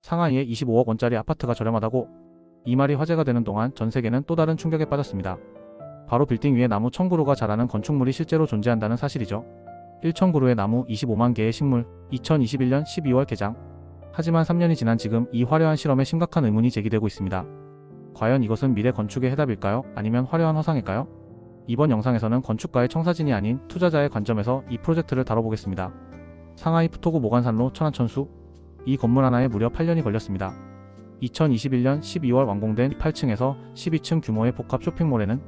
상하이에 25억 원짜리 아파트가 저렴하다고? 이 말이 화제가 되는 동안 전 세계는 또 다른 충격에 빠졌습니다. 바로 빌딩 위에 나무 1000그루가 자라는 건축물이 실제로 존재한다는 사실이죠. 1000그루의 나무 25만 개의 식물, 2021년 12월 개장. 하지만 3년이 지난 지금 이 화려한 실험에 심각한 의문이 제기되고 있습니다. 과연 이것은 미래 건축의 해답일까요? 아니면 화려한 허상일까요? 이번 영상에서는 건축가의 청사진이 아닌 투자자의 관점에서 이 프로젝트를 다뤄보겠습니다. 상하이 푸토구 모간산로 천안천수. 이 건물 하나에 무려 8년이 걸렸습니다. 2021년 12월 완공된 8층에서 12층 규모의 복합 쇼핑몰에는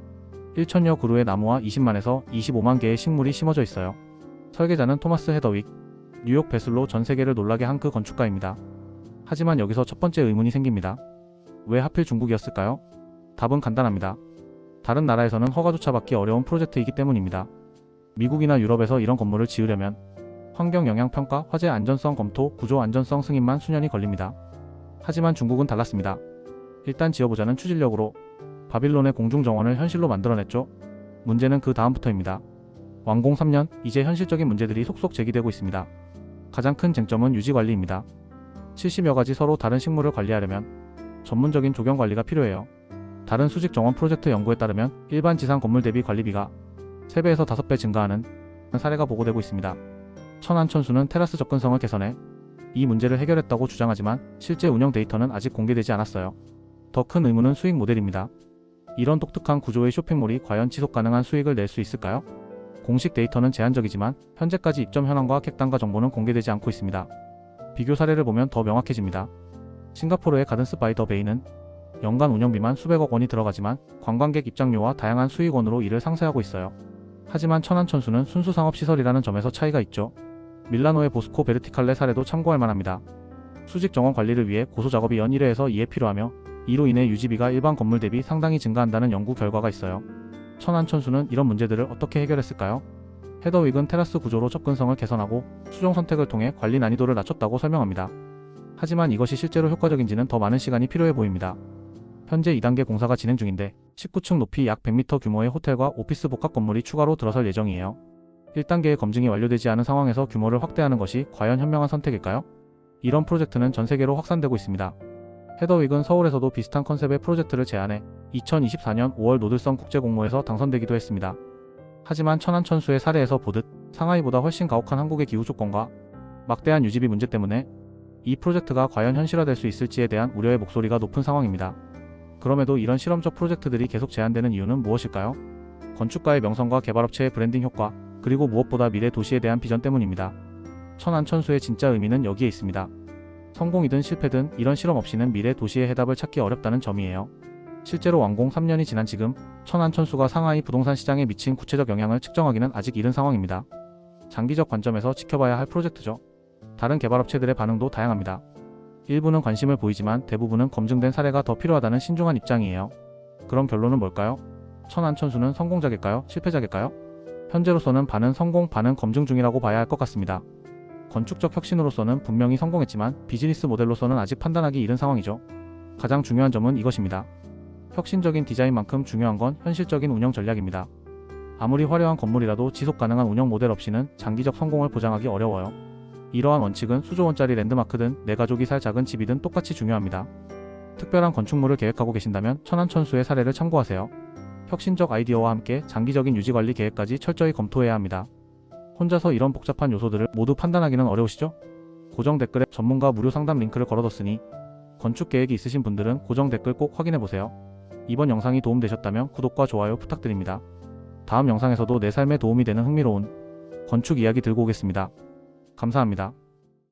1000여 그루의 나무와 20만에서 25만 개의 식물이 심어져 있어요. 설계자는 토마스 헤더윅, 뉴욕 배슬로 전 세계를 놀라게 한 그 건축가입니다. 하지만 여기서 첫 번째 의문이 생깁니다. 왜 하필 중국이었을까요? 답은 간단합니다. 다른 나라에서는 허가조차 받기 어려운 프로젝트이기 때문입니다. 미국이나 유럽에서 이런 건물을 지으려면 환경영향평가, 화재 안전성 검토, 구조 안전성 승인만 수년이 걸립니다. 하지만 중국은 달랐습니다. 일단 지어보자는 추진력으로 바빌론의 공중정원을 현실로 만들어냈죠. 문제는 그 다음부터입니다. 완공 3년, 이제 현실적인 문제들이 속속 제기되고 있습니다. 가장 큰 쟁점은 유지관리입니다. 70여 가지 서로 다른 식물을 관리하려면 전문적인 조경관리가 필요해요. 다른 수직정원 프로젝트 연구에 따르면 일반 지상 건물 대비 관리비가 3배에서 5배 증가하는 사례가 보고되고 있습니다. 천안천수는 테라스 접근성을 개선해 이 문제를 해결했다고 주장하지만 실제 운영 데이터는 아직 공개되지 않았어요. 더 큰 의문은 수익 모델입니다. 이런 독특한 구조의 쇼핑몰이 과연 지속 가능한 수익을 낼 수 있을까요? 공식 데이터는 제한적이지만 현재까지 입점 현황과 객단가 정보는 공개되지 않고 있습니다. 비교 사례를 보면 더 명확해집니다. 싱가포르의 가든스 바이 더 베이는 연간 운영비만 수백억 원이 들어가지만 관광객 입장료와 다양한 수익원으로 이를 상쇄하고 있어요. 하지만 천안천수는 순수 상업시설이라는 점에서 차이가 있죠. 밀라노의 보스코 베르티칼레 사례도 참고할 만합니다. 수직 정원 관리를 위해 고소 작업이 연 1회에서 2회 필요하며 이로 인해 유지비가 일반 건물 대비 상당히 증가한다는 연구 결과가 있어요. 천안천수는 이런 문제들을 어떻게 해결했을까요? 헤더윅은 테라스 구조로 접근성을 개선하고 수종 선택을 통해 관리 난이도를 낮췄다고 설명합니다. 하지만 이것이 실제로 효과적인지는 더 많은 시간이 필요해 보입니다. 현재 2단계 공사가 진행 중인데 19층 높이 약 100m 규모의 호텔과 오피스 복합 건물이 추가로 들어설 예정이에요. 1단계의 검증이 완료되지 않은 상황에서 규모를 확대하는 것이 과연 현명한 선택일까요? 이런 프로젝트는 전 세계로 확산되고 있습니다. 헤더윅은 서울에서도 비슷한 컨셉의 프로젝트를 제안해 2024년 5월 노들성 국제공모에서 당선되기도 했습니다. 하지만 천안천수의 사례에서 보듯 상하이보다 훨씬 가혹한 한국의 기후 조건과 막대한 유지비 문제 때문에 이 프로젝트가 과연 현실화될 수 있을지에 대한 우려의 목소리가 높은 상황입니다. 그럼에도 이런 실험적 프로젝트들이 계속 제한되는 이유는 무엇일까요? 건축가의 명성과 개발업체의 브랜딩 효과, 그리고 무엇보다 미래 도시에 대한 비전 때문입니다. 천안천수의 진짜 의미는 여기에 있습니다. 성공이든 실패든 이런 실험 없이는 미래 도시의 해답을 찾기 어렵다는 점이에요. 실제로 완공 3년이 지난 지금 천안천수가 상하이 부동산 시장에 미친 구체적 영향을 측정하기는 아직 이른 상황입니다. 장기적 관점에서 지켜봐야 할 프로젝트죠. 다른 개발업체들의 반응도 다양합니다. 일부는 관심을 보이지만 대부분은 검증된 사례가 더 필요하다는 신중한 입장이에요. 그럼 결론은 뭘까요? 천안천수는 성공작일까요? 실패작일까요? 현재로서는 반은 성공, 반은 검증 중이라고 봐야 할 것 같습니다. 건축적 혁신으로서는 분명히 성공했지만 비즈니스 모델로서는 아직 판단하기 이른 상황이죠. 가장 중요한 점은 이것입니다. 혁신적인 디자인만큼 중요한 건 현실적인 운영 전략입니다. 아무리 화려한 건물이라도 지속 가능한 운영 모델 없이는 장기적 성공을 보장하기 어려워요. 이러한 원칙은 수조 원짜리 랜드마크든 내 가족이 살 작은 집이든 똑같이 중요합니다. 특별한 건축물을 계획하고 계신다면 천안천수의 사례를 참고하세요. 혁신적 아이디어와 함께 장기적인 유지관리 계획까지 철저히 검토해야 합니다. 혼자서 이런 복잡한 요소들을 모두 판단하기는 어려우시죠? 고정 댓글에 전문가 무료 상담 링크를 걸어뒀으니 건축 계획이 있으신 분들은 고정 댓글 꼭 확인해보세요. 이번 영상이 도움되셨다면 구독과 좋아요 부탁드립니다. 다음 영상에서도 내 삶에 도움이 되는 흥미로운 건축 이야기 들고 오겠습니다. 감사합니다.